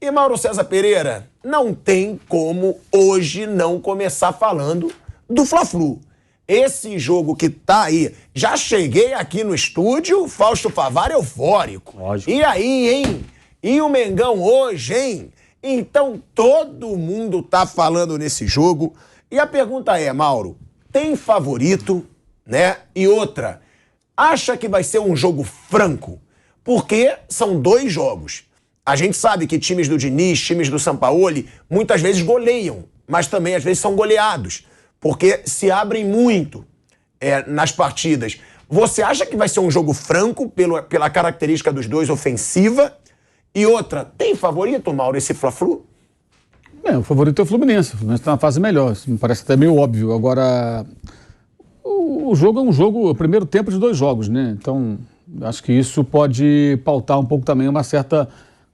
E Mauro César Pereira, não tem como hoje não começar falando do Fla-Flu. Esse jogo que tá aí, já cheguei aqui no estúdio, Fausto Favar eufórico. Lógico. E aí, hein? E o Mengão hoje, hein? Então todo mundo tá falando nesse jogo. E a pergunta é, Mauro, tem favorito, né? E outra, acha que vai ser um jogo franco? Porque são 2 jogos. A gente sabe que times do Diniz, times do Sampaoli, muitas vezes goleiam, mas também às vezes são goleados, porque se abrem muito nas partidas. Você acha que vai ser um jogo franco pela característica dos dois, ofensiva? E outra, tem favorito, Mauro, esse Fla-Flu? O favorito é o Fluminense. O Fluminense está numa fase melhor. Isso me parece até meio óbvio. Agora, o jogo é um jogo, o primeiro tempo de 2 jogos, né? Então, acho que isso pode pautar um pouco também uma certa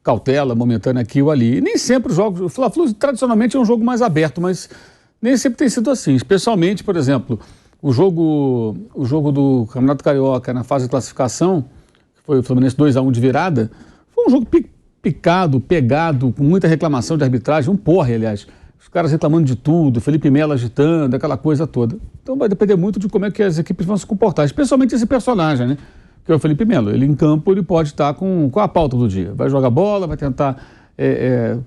cautela momentânea aqui ou ali. E nem sempre os jogos... O Fla-Flu tradicionalmente é um jogo mais aberto, mas nem sempre tem sido assim. Especialmente, por exemplo, o jogo do Campeonato Carioca na fase de classificação, que foi o Fluminense 2-1 de virada, foi um jogo picado, pegado, com muita reclamação de arbitragem, um porre, aliás. Os caras reclamando de tudo, Felipe Melo agitando, aquela coisa toda. Então vai depender muito de como é que as equipes vão se comportar, especialmente esse personagem, né? Que é o Felipe Melo. Ele em campo, ele pode estar com a pauta do dia. Vai jogar bola, vai tentar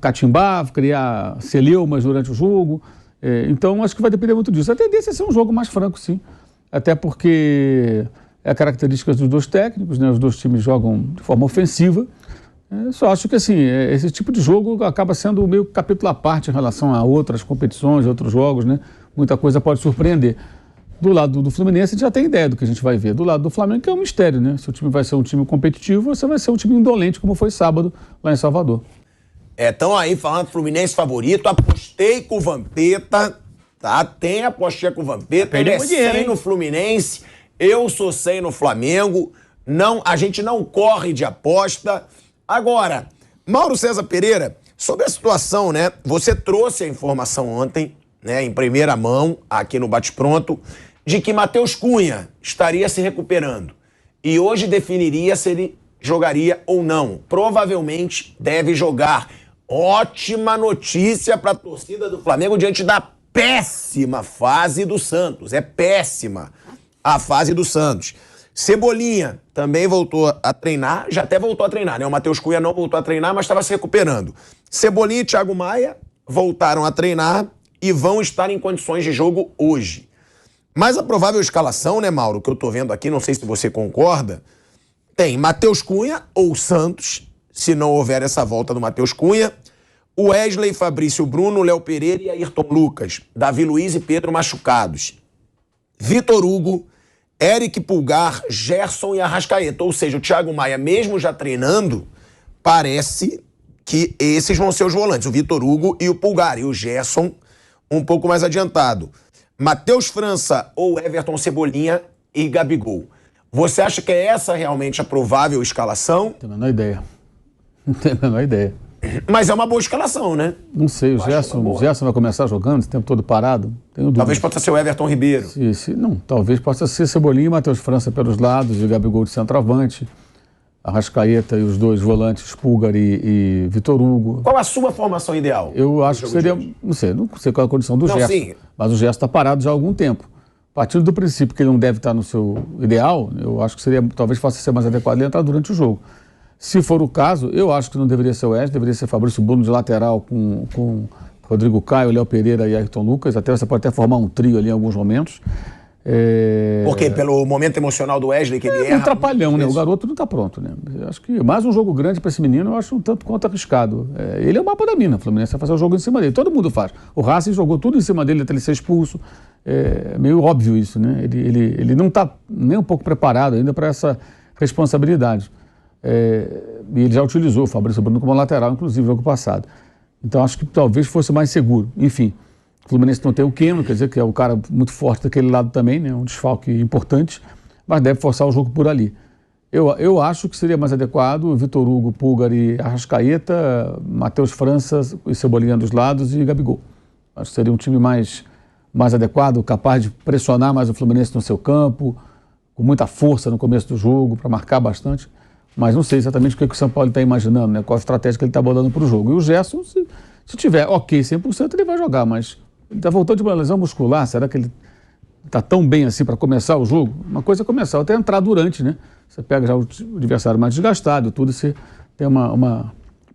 catimbar, criar celeumas durante o jogo. Então acho que vai depender muito disso. A tendência é ser um jogo mais franco, sim. Até porque é a característica dos 2 técnicos, né? Os 2 times jogam de forma ofensiva. Só acho que assim, esse tipo de jogo acaba sendo meio capítulo à parte em relação a outras competições, outros jogos, né? Muita coisa pode surpreender. Do lado do Fluminense, a gente já tem ideia do que a gente vai ver. Do lado do Flamengo, que é um mistério, né? Se o time vai ser um time competitivo, ou se vai ser um time indolente, como foi sábado lá em Salvador. Estão aí falando Fluminense favorito, apostei com o Vampeta, tá? Tem apostinha com o Vampeta, ele é 100 no Fluminense, eu sou 100 no Flamengo, não, a gente não corre de aposta. Agora, Mauro César Pereira, sobre a situação, né? Você trouxe a informação ontem, né, em primeira mão, aqui no Bate-Pronto, de que Matheus Cunha estaria se recuperando. E hoje definiria se ele jogaria ou não. Provavelmente deve jogar. Ótima notícia para a torcida do Flamengo diante da péssima fase do Santos. É péssima a fase do Santos. Cebolinha também voltou a treinar, já até voltou a treinar, né? O Matheus Cunha não voltou a treinar, mas estava se recuperando. Cebolinha e Thiago Maia voltaram a treinar e vão estar em condições de jogo hoje. Mas a provável escalação, né, Mauro, que eu tô vendo aqui, não sei se você concorda, tem Matheus Cunha ou Santos, se não houver essa volta do Matheus Cunha, Wesley, Fabrício Bruno, Léo Pereira e Ayrton Lucas, Davi Luiz e Pedro machucados, Vitor Hugo, Eric Pulgar, Gerson e Arrascaeta. Ou seja, o Thiago Maia, mesmo já treinando, parece que esses vão ser os volantes, o Vitor Hugo e o Pulgar, e o Gerson um pouco mais adiantado. Matheus França ou Everton Cebolinha e Gabigol. Você acha que é essa realmente a provável escalação? Não tenho a menor ideia. Não tenho a menor ideia. Mas é uma boa escalação, né? Não sei, o Gerson vai começar jogando esse tempo todo parado? Tenho dúvida. Talvez possa ser o Everton Ribeiro. Não, talvez possa ser Cebolinha e Matheus França pelos lados e Gabigol de centroavante. Arrascaeta e os 2 volantes, Pulgar e Vitor Hugo. Qual a sua formação ideal? Eu acho que seria, não sei qual é a condição do Gerson, sim. Mas o Gerson está parado já há algum tempo. Partindo do princípio que ele não deve estar no seu ideal, eu acho que talvez possa ser mais adequado ele entrar durante o jogo. Se for o caso, eu acho que não deveria ser o Wesley, deveria ser Fabrício Bruno de lateral com Rodrigo Caio, Léo Pereira e Ayrton Lucas. Você pode até formar um trio ali em alguns momentos. Porque pelo momento emocional do Wesley, que ele erra... É um trapalhão, né? O garoto não está pronto, né? Eu acho que mais um jogo grande para esse menino, eu acho um tanto quanto arriscado. Ele é o mapa da mina, o Fluminense vai fazer o jogo em cima dele. Todo mundo faz. O Racing jogou tudo em cima dele até ele ser expulso. É meio óbvio isso, né? Ele não está nem um pouco preparado ainda para essa responsabilidade. E ele já utilizou o Fabrício Bruno como lateral, inclusive, no jogo passado. Então acho que talvez fosse mais seguro. Enfim, o Fluminense não tem o Keno, quer dizer que é um cara muito forte daquele lado também, né? Um desfalque importante, mas deve forçar o jogo por ali. Eu acho que seria mais adequado Vitor Hugo, Pulgar e Arrascaeta, Matheus França e Cebolinha dos lados e Gabigol. Acho que seria um time mais adequado, capaz de pressionar mais o Fluminense no seu campo, com muita força no começo do jogo, para marcar bastante. mas não sei exatamente o que o São Paulo está imaginando, né? Qual a estratégia que ele está bolando para o jogo. E o Gerson, se tiver ok 100%, ele vai jogar, mas ele está voltando de uma lesão muscular, será que ele está tão bem assim para começar o jogo? Uma coisa é começar, até entrar durante, né? Você pega já o adversário mais desgastado, tudo, você tem uma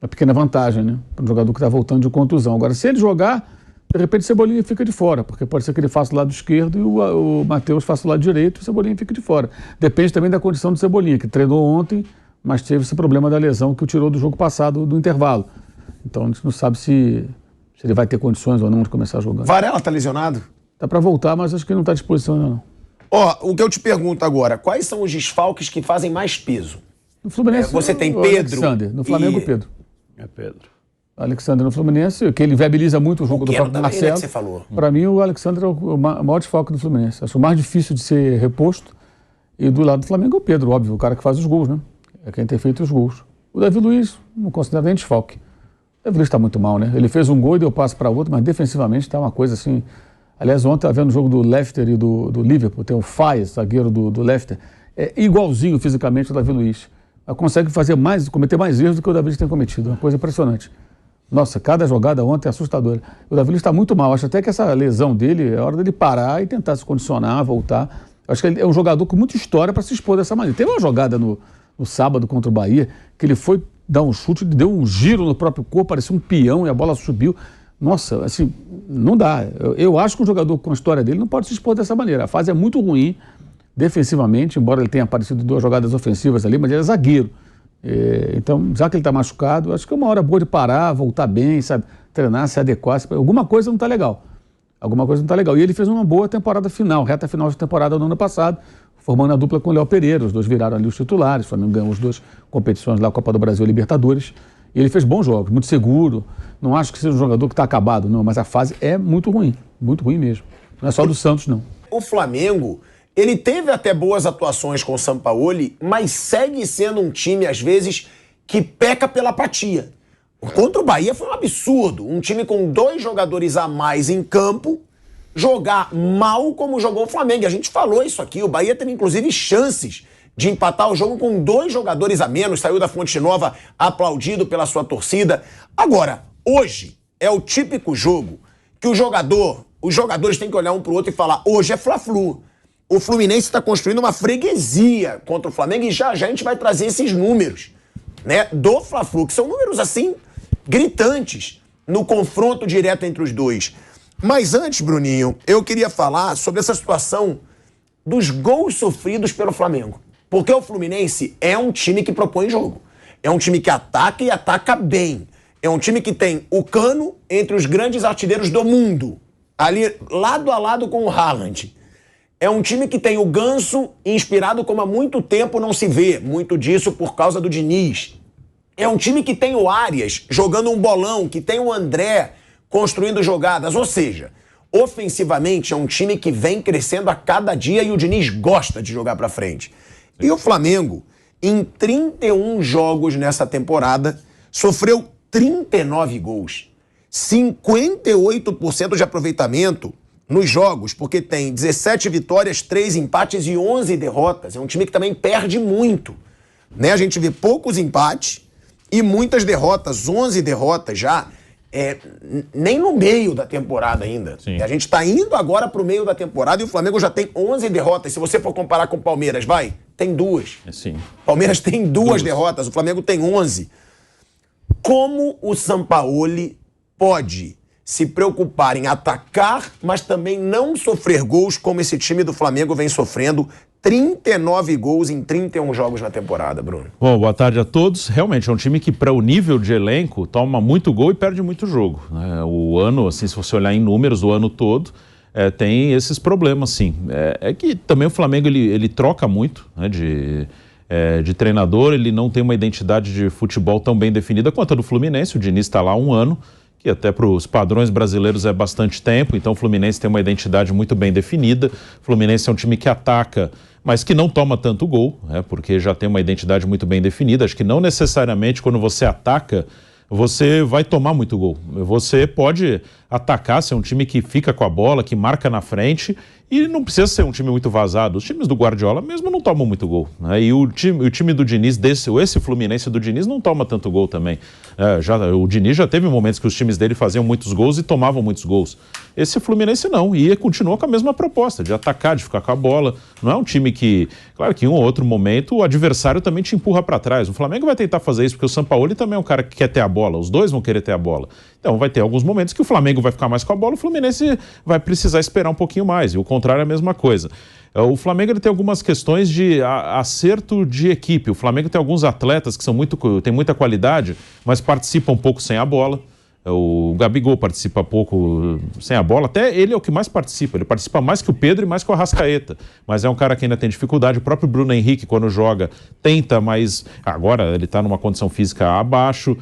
pequena vantagem, né? Para um jogador que está voltando de contusão. Agora, se ele jogar, de repente o Cebolinha fica de fora, porque pode ser que ele faça o lado esquerdo e o Matheus faça o lado direito e o Cebolinha fica de fora. Depende também da condição do Cebolinha, que treinou ontem, mas teve esse problema da lesão que o tirou do jogo passado do intervalo. Então a gente não sabe se ele vai ter condições ou não de começar jogando. Varela está lesionado? Tá para voltar, mas acho que não está à disposição ainda não. O que eu te pergunto agora, quais são os desfalques que fazem mais peso? No Fluminense, você tem Pedro. Alexander, no Flamengo, Pedro. É Pedro. Alexander no Fluminense, que ele viabiliza muito o jogo do próprio Marcelo. Né, que você falou. Para mim, o Alexander é o maior desfalque do Fluminense. Acho o mais difícil de ser reposto. E do lado do Flamengo é o Pedro, óbvio, o cara que faz os gols, né? É quem tem feito os gols. O Davi Luiz, não considero nem desfalque. O Davi Luiz está muito mal, né? Ele fez um gol e deu passe para outro, mas defensivamente está uma coisa assim. Aliás, ontem estava vendo o jogo do Leicester e do Liverpool, tem o Faes, zagueiro do Leicester, é igualzinho fisicamente ao Davi Luiz. Ela consegue cometer mais erros do que o Davi Luiz tem cometido, uma coisa impressionante. Nossa, cada jogada ontem é assustadora. O Davi Luiz está muito mal, acho até que essa lesão dele é hora dele parar e tentar se condicionar, voltar. Acho que ele é um jogador com muita história para se expor dessa maneira. Teve uma jogada no sábado contra o Bahia, que ele foi dar um chute, deu um giro no próprio corpo, parecia um peão e a bola subiu. Nossa, assim, não dá. Eu acho que um jogador com a história dele não pode se expor dessa maneira. A fase é muito ruim, defensivamente, embora ele tenha aparecido em 2 jogadas ofensivas ali, mas ele é zagueiro. Então, já que ele está machucado, acho que é uma hora boa de parar, voltar bem, sabe? Treinar, se adequar. Alguma coisa não está legal. E ele fez uma boa temporada final, reta final de temporada no ano passado, formando a dupla com o Léo Pereira. Os dois viraram ali os titulares, o Flamengo ganhou as 2 competições lá, Copa do Brasil e Libertadores. E ele fez bons jogos, muito seguro. Não acho que seja um jogador que está acabado, não, mas a fase é muito ruim mesmo. Não é só do Santos, não. O Flamengo, ele teve até boas atuações com o Sampaoli, mas segue sendo um time, às vezes, que peca pela apatia. Contra o Bahia foi um absurdo. Um time com 2 jogadores a mais em campo jogar mal como jogou o Flamengo. E a gente falou isso aqui. O Bahia teve, inclusive, chances de empatar o jogo com 2 jogadores a menos. Saiu da Fonte Nova aplaudido pela sua torcida. Agora, hoje é o típico jogo que os jogadores têm que olhar um pro outro e falar: hoje é Fla-Flu. O Fluminense está construindo uma freguesia contra o Flamengo e já a gente vai trazer esses números, né, do Fla-Flu, que são números assim gritantes no confronto direto entre os dois. Mas antes, Bruninho, eu queria falar sobre essa situação dos gols sofridos pelo Flamengo. Porque o Fluminense é um time que propõe jogo. É um time que ataca e ataca bem. É um time que tem o Cano entre os grandes artilheiros do mundo, ali lado a lado com o Haaland. É um time que tem o Ganso inspirado como há muito tempo não se vê. Muito disso por causa do Diniz. É um time que tem o Arias jogando um bolão, que tem o André construindo jogadas. Ou seja, ofensivamente é um time que vem crescendo a cada dia e o Diniz gosta de jogar pra frente. E o Flamengo, em 31 jogos nessa temporada, sofreu 39 gols. 58% de aproveitamento nos jogos, porque tem 17 vitórias, 3 empates e 11 derrotas. É um time que também perde muito, né? A gente vê poucos empates e muitas derrotas, 11 derrotas já, nem no meio da temporada ainda. Sim. A gente está indo agora para o meio da temporada e o Flamengo já tem 11 derrotas. Se você for comparar com o Palmeiras, tem 2. Sim. Palmeiras tem 2 derrotas, o Flamengo tem 11. Como o Sampaoli pode se preocupar em atacar, mas também não sofrer gols como esse time do Flamengo vem sofrendo? 39 gols em 31 jogos na temporada, Bruno. Bom, boa tarde a todos. Realmente é um time que, para o nível de elenco, toma muito gol e perde muito jogo, né? O ano, assim, se você olhar em números, o ano todo, tem esses problemas, sim. É que também o Flamengo, ele troca muito, né, de treinador, ele não tem uma identidade de futebol tão bem definida quanto a do Fluminense. O Diniz está lá há 1 ano, que até para os padrões brasileiros é bastante tempo, então o Fluminense tem uma identidade muito bem definida. O Fluminense é um time que ataca, mas que não toma tanto gol, porque já tem uma identidade muito bem definida. Acho que não necessariamente quando você ataca, você vai tomar muito gol. Você pode atacar, ser um time que fica com a bola, que marca na frente, e não precisa ser um time muito vazado. Os times do Guardiola mesmo não tomam muito gol, né? E o time do Diniz, esse Fluminense do Diniz, não toma tanto gol também. O Diniz já teve momentos que os times dele faziam muitos gols e tomavam muitos gols. Esse Fluminense não, e continua com a mesma proposta, de atacar, de ficar com a bola. Não é um time que, claro que em um ou outro momento, o adversário também te empurra para trás. O Flamengo vai tentar fazer isso, porque o Sampaoli também é um cara que quer ter a bola, os dois vão querer ter a bola. Então vai ter alguns momentos que o Flamengo vai ficar mais com a bola, o Fluminense vai precisar esperar um pouquinho mais, e o contrário é a mesma coisa. O Flamengo ele tem algumas questões de acerto de equipe. O Flamengo tem alguns atletas que têm muita qualidade, mas participam um pouco sem a bola. O Gabigol participa pouco sem a bola, até ele é o que mais participa, ele participa mais que o Pedro e mais que o Arrascaeta, mas é um cara que ainda tem dificuldade. O próprio Bruno Henrique, quando joga, tenta, mas agora ele está numa condição física abaixo.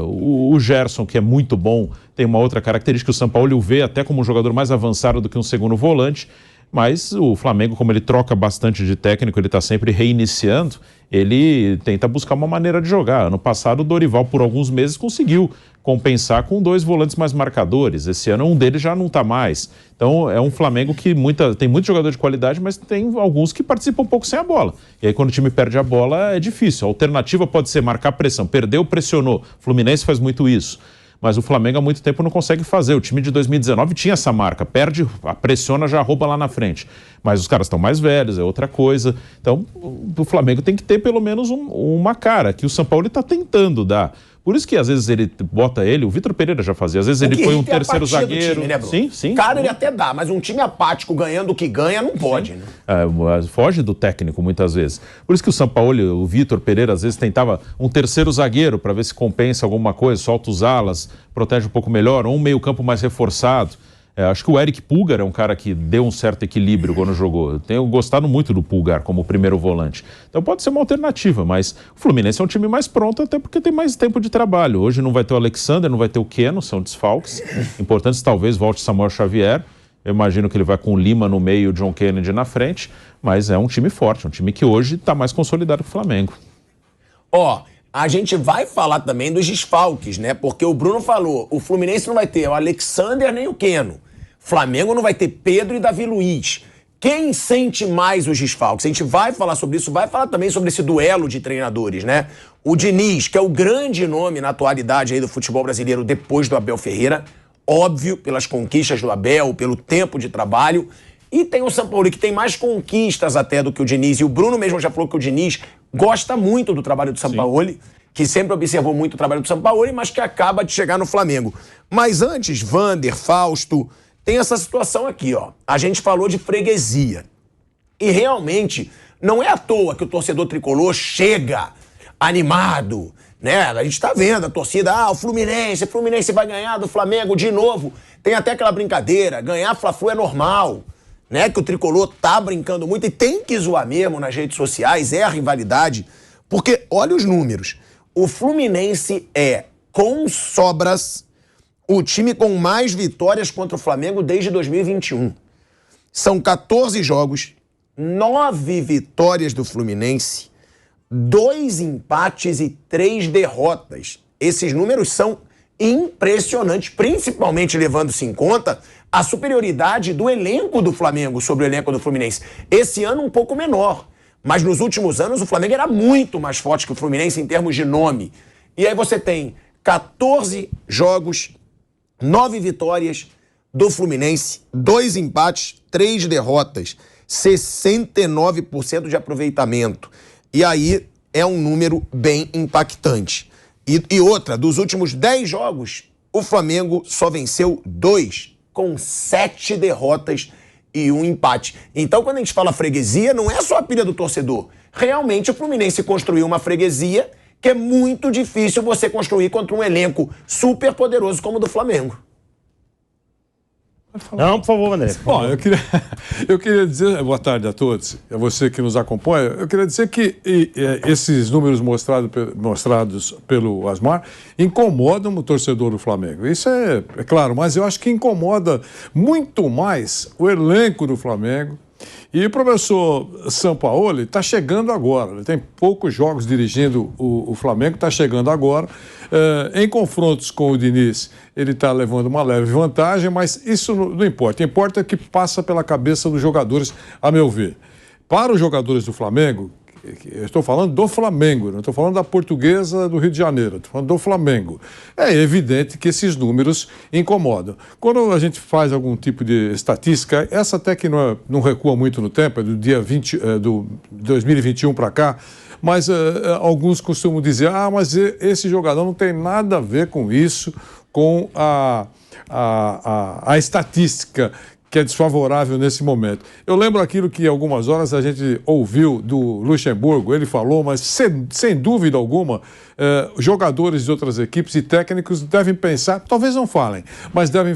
O Gerson, que é muito bom, tem uma outra característica, o Sampaoli o vê até como um jogador mais avançado do que um segundo volante. Mas o Flamengo, como ele troca bastante de técnico, ele está sempre reiniciando, ele tenta buscar uma maneira de jogar. Ano passado, o Dorival, por alguns meses, conseguiu compensar com 2 volantes mais marcadores. Esse ano, um deles já não está mais. Então, é um Flamengo que tem muito jogador de qualidade, mas tem alguns que participam um pouco sem a bola. E aí, quando o time perde a bola, é difícil. A alternativa pode ser marcar pressão. Perdeu, pressionou. O Fluminense faz muito isso. Mas o Flamengo há muito tempo não consegue fazer. O time de 2019 tinha essa marca, perde, pressiona, já rouba lá na frente. Mas os caras estão mais velhos, é outra coisa. Então, o Flamengo tem que ter pelo menos uma cara, que o Sampaoli está tentando dar. Por isso que às vezes ele bota o Vitor Pereira já fazia, às vezes ele põe um terceiro zagueiro. Time, né, Bruno? Sim, sim. Cara, ele até dá, mas um time apático ganhando o que ganha não pode, né? Foge do técnico muitas vezes. Por isso que o Sampaoli, o Vitor Pereira, às vezes tentava um terceiro zagueiro para ver se compensa alguma coisa, solta os alas, protege um pouco melhor, ou um meio-campo mais reforçado. Acho que o Eric Pulgar é um cara que deu um certo equilíbrio quando jogou. Eu tenho gostado muito do Pulgar como primeiro volante. Então pode ser uma alternativa, mas o Fluminense é um time mais pronto até porque tem mais tempo de trabalho. Hoje não vai ter o Alexander, não vai ter o Keno, são desfalques. Importantes, talvez volte Samuel Xavier. Eu imagino que ele vai com o Lima no meio e o John Kennedy na frente, mas é um time forte, um time que hoje está mais consolidado que o Flamengo. A gente vai falar também dos desfalques, né? Porque o Bruno falou, o Fluminense não vai ter o Alexander nem o Keno. Flamengo não vai ter Pedro e Davi Luiz. Quem sente mais os desfalques? A gente vai falar sobre isso, vai falar também sobre esse duelo de treinadores, né? O Diniz, que é o grande nome na atualidade aí do futebol brasileiro depois do Abel Ferreira, óbvio, pelas conquistas do Abel, pelo tempo de trabalho. E tem o Sampaoli, que tem mais conquistas até do que o Diniz. E o Bruno mesmo já falou que o Diniz gosta muito do trabalho do Sampaoli, que sempre observou muito o trabalho do Sampaoli, mas que acaba de chegar no Flamengo. Mas antes, Vander, Fausto, tem essa situação aqui, ó. A gente falou de freguesia. E realmente, não é à toa que o torcedor tricolor chega animado, né? A gente tá vendo a torcida, o Fluminense vai ganhar do Flamengo de novo. Tem até aquela brincadeira, ganhar Fla-Flu é normal, né? Que o tricolor tá brincando muito e tem que zoar mesmo nas redes sociais, é a rivalidade. Porque, olha os números, o Fluminense é, com sobras, o time com mais vitórias contra o Flamengo desde 2021. São 14 jogos, 9 vitórias do Fluminense, 2 empates e 3 derrotas. Esses números são impressionantes, principalmente levando-se em conta a superioridade do elenco do Flamengo sobre o elenco do Fluminense. Esse ano um pouco menor, mas nos últimos anos o Flamengo era muito mais forte que o Fluminense em termos de nome. E aí você tem 14 jogos, 9 vitórias do Fluminense, 2 empates, 3 derrotas, 69% de aproveitamento. E aí é um número bem impactante. E outra, dos últimos 10 jogos, o Flamengo só venceu 2, com 7 derrotas e 1 empate. Então, quando a gente fala freguesia, não é só a pilha do torcedor. Realmente, o Fluminense construiu uma freguesia que é muito difícil você construir contra um elenco super poderoso como o do Flamengo. Não, por favor, André. Bom, eu queria dizer, boa tarde a todos, a você que nos acompanha, eu queria dizer que esses números mostrados pelo Asmar incomodam o torcedor do Flamengo. Isso é claro, mas eu acho que incomoda muito mais o elenco do Flamengo, E o professor Sampaoli está chegando agora. Ele tem poucos jogos dirigindo o Flamengo, está chegando agora. Em confrontos com o Diniz, ele está levando uma leve vantagem, mas isso não importa. Importa o que passa pela cabeça dos jogadores, a meu ver. Para os jogadores do Flamengo, eu estou falando do Flamengo, não estou falando da Portuguesa do Rio de Janeiro, estou falando do Flamengo. É evidente que esses números incomodam. Quando a gente faz algum tipo de estatística, essa até que não recua muito no tempo, é do dia 2021 para cá, mas alguns costumam dizer, mas esse jogador não tem nada a ver com isso, com a estatística que é desfavorável nesse momento. Eu lembro aquilo que algumas horas a gente ouviu do Luxemburgo, ele falou, mas sem dúvida alguma, jogadores de outras equipes e técnicos devem pensar, talvez não falem, mas devem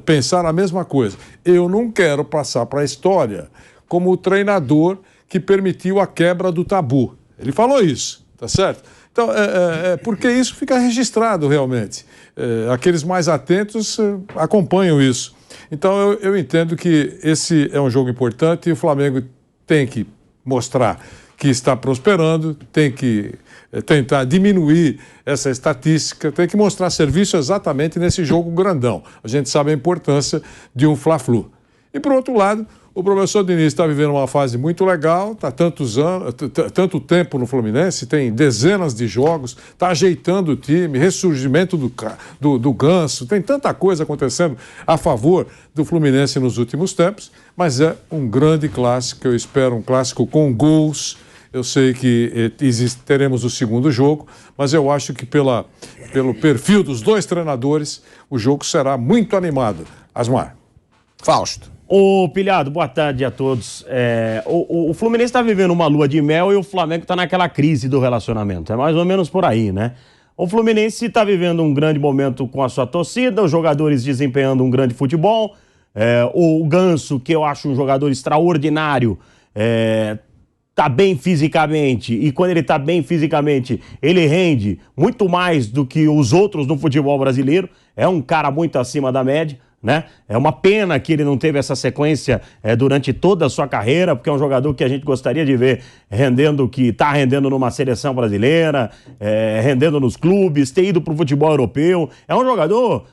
pensar a mesma coisa. Eu não quero passar para a história como o treinador que permitiu a quebra do tabu. Ele falou isso, tá certo? Então, porque isso fica registrado realmente. Aqueles mais atentos acompanham isso. Então, eu entendo que esse é um jogo importante e o Flamengo tem que mostrar que está prosperando, tem que tentar diminuir essa estatística, tem que mostrar serviço exatamente nesse jogo grandão. A gente sabe a importância de um Fla-Flu. E, por outro lado, o professor Diniz está vivendo uma fase muito legal, está tanto tempo no Fluminense, tem dezenas de jogos, está ajeitando o time, ressurgimento do Ganso, tem tanta coisa acontecendo a favor do Fluminense nos últimos tempos, mas é um grande clássico, eu espero um clássico com gols. Eu sei que teremos o segundo jogo, mas eu acho que pelo perfil dos dois treinadores, o jogo será muito animado. Asmar. Fausto. Ô, Pilhado, boa tarde a todos. O Fluminense está vivendo uma lua de mel e o Flamengo está naquela crise do relacionamento. É mais ou menos por aí, né? O Fluminense está vivendo um grande momento com a sua torcida, os jogadores desempenhando um grande futebol. O Ganso, que eu acho um jogador extraordinário, tá bem fisicamente, e quando ele tá bem fisicamente, ele rende muito mais do que os outros no futebol brasileiro. É um cara muito acima da média, né? É uma pena que ele não teve essa sequência durante toda a sua carreira, porque é um jogador que a gente gostaria de ver rendendo, que está rendendo numa seleção brasileira, rendendo nos clubes, ter ido para o futebol europeu. É um jogador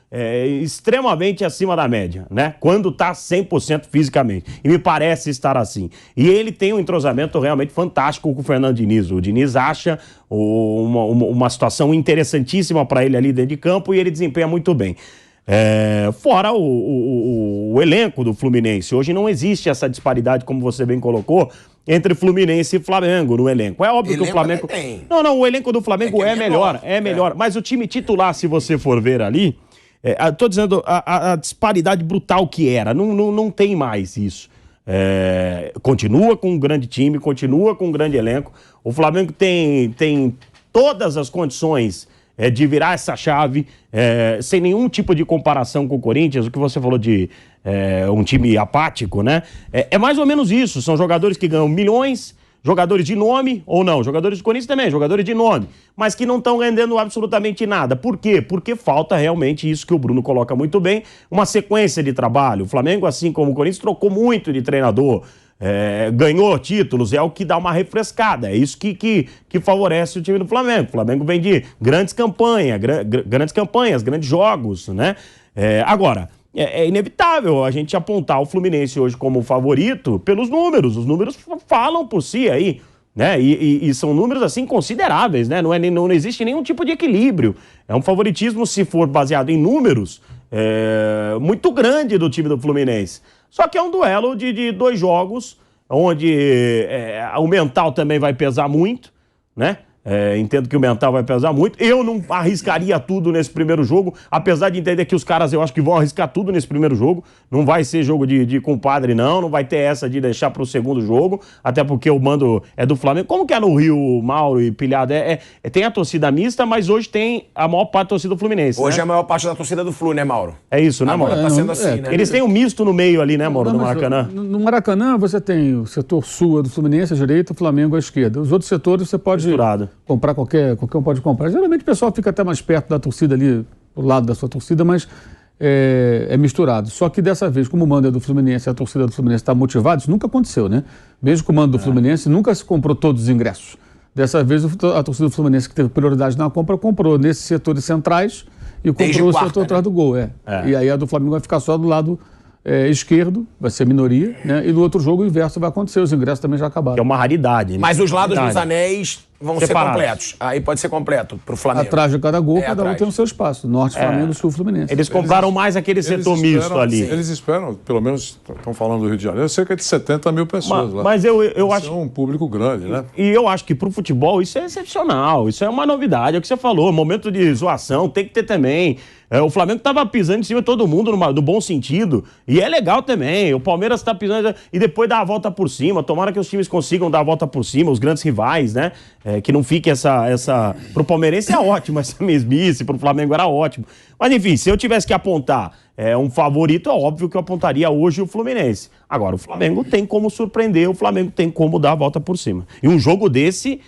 extremamente acima da média, né? Quando está 100% fisicamente. E me parece estar assim. E ele tem um entrosamento realmente fantástico com o Fernando Diniz. O Diniz acha uma situação interessantíssima para ele ali dentro de campo e ele desempenha muito bem. Fora o elenco do Fluminense. Hoje não existe essa disparidade, como você bem colocou, entre Fluminense e Flamengo no elenco. É óbvio que o Flamengo... Não, o elenco do Flamengo é melhor. Mas o time titular, se você for ver ali, tô dizendo a disparidade brutal que era. Não tem mais isso. Continua com um grande time, continua com um grande elenco. O Flamengo tem todas as condições de virar essa chave, sem nenhum tipo de comparação com o Corinthians, o que você falou de um time apático, né? É mais ou menos isso, são jogadores que ganham milhões, jogadores de nome, ou não, jogadores do Corinthians também, jogadores de nome, mas que não estão rendendo absolutamente nada. Por quê? Porque falta realmente isso que o Bruno coloca muito bem, uma sequência de trabalho. O Flamengo, assim como o Corinthians, trocou muito de treinador, ganhou títulos, é o que dá uma refrescada, é isso que favorece o time do Flamengo. O Flamengo vem de grandes campanhas, grandes jogos, né? Agora, é inevitável a gente apontar o Fluminense hoje como favorito pelos números. Os números falam por si aí, né? E são números assim consideráveis, né? Não existe nenhum tipo de equilíbrio. É um favoritismo, se for baseado em números, muito grande do time do Fluminense. Só que é um duelo de dois jogos, onde o mental também vai pesar muito, né? Entendo que o mental vai pesar muito. Eu não arriscaria tudo nesse primeiro jogo, apesar de entender que os caras, eu acho que vão arriscar tudo nesse primeiro jogo. Não vai ser jogo de compadre, não vai ter essa de deixar para o segundo jogo, até porque o mando é do Flamengo. Como que é no Rio, Mauro e Pilhado? Tem a torcida mista, mas hoje tem a maior parte da torcida do Fluminense. Hoje né? é a maior parte da torcida do Flu, né, Mauro? É isso, né, Mauro? Tá sendo assim, né? Eles têm um misto no meio ali, né, Mauro, no Maracanã? No Maracanã você tem o setor sul do Fluminense à direita, o Flamengo à esquerda. Os outros setores você pode comprar qualquer um pode comprar. Geralmente o pessoal fica até mais perto da torcida ali, do lado da sua torcida, mas é misturado. Só que dessa vez, como o mando é do Fluminense, a torcida do Fluminense está motivada, isso nunca aconteceu, né? Mesmo com o mando do Fluminense, nunca se comprou todos os ingressos. Dessa vez, a torcida do Fluminense, que teve prioridade na compra, comprou nesses setores centrais e comprou o setor atrás do gol. E aí a do Flamengo vai ficar só do lado esquerdo, vai ser minoria, né? E no outro jogo o inverso vai acontecer, os ingressos também já acabaram. Que é uma raridade. Né? Mas os lados dos anéis vão separados. ser completos. Aí pode ser completo pro Flamengo. Atrás de cada gol, cada um tem o seu espaço. Norte, Flamengo, Sul, Fluminense. Eles compraram mais aquele setor misto ali. Eles esperam, pelo menos, estão falando do Rio de Janeiro, cerca de 70 mil pessoas lá. Mas eu acho... é um público grande, né? E eu acho que pro futebol isso é excepcional, isso é uma novidade, é o que você falou, momento de zoação tem que ter também. O Flamengo tava pisando em cima de todo mundo no bom sentido, e é legal também. O Palmeiras tá pisando e depois dá a volta por cima. Tomara que os times consigam dar a volta por cima, os grandes rivais, né? Que não fique essa... Pro palmeirense é ótimo essa mesmice, pro Flamengo era ótimo. Mas enfim, se eu tivesse que apontar um favorito, é óbvio que eu apontaria hoje o Fluminense. Agora, o Flamengo tem como surpreender, o Flamengo tem como dar a volta por cima. E um jogo desse,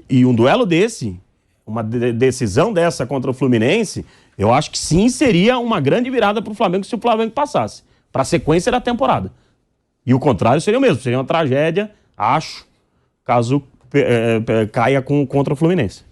e um duelo desse, uma decisão dessa contra o Fluminense, eu acho que sim seria uma grande virada para o Flamengo se o Flamengo passasse para a sequência da temporada. E o contrário seria o mesmo, seria uma tragédia, acho, caso caia contra o Fluminense.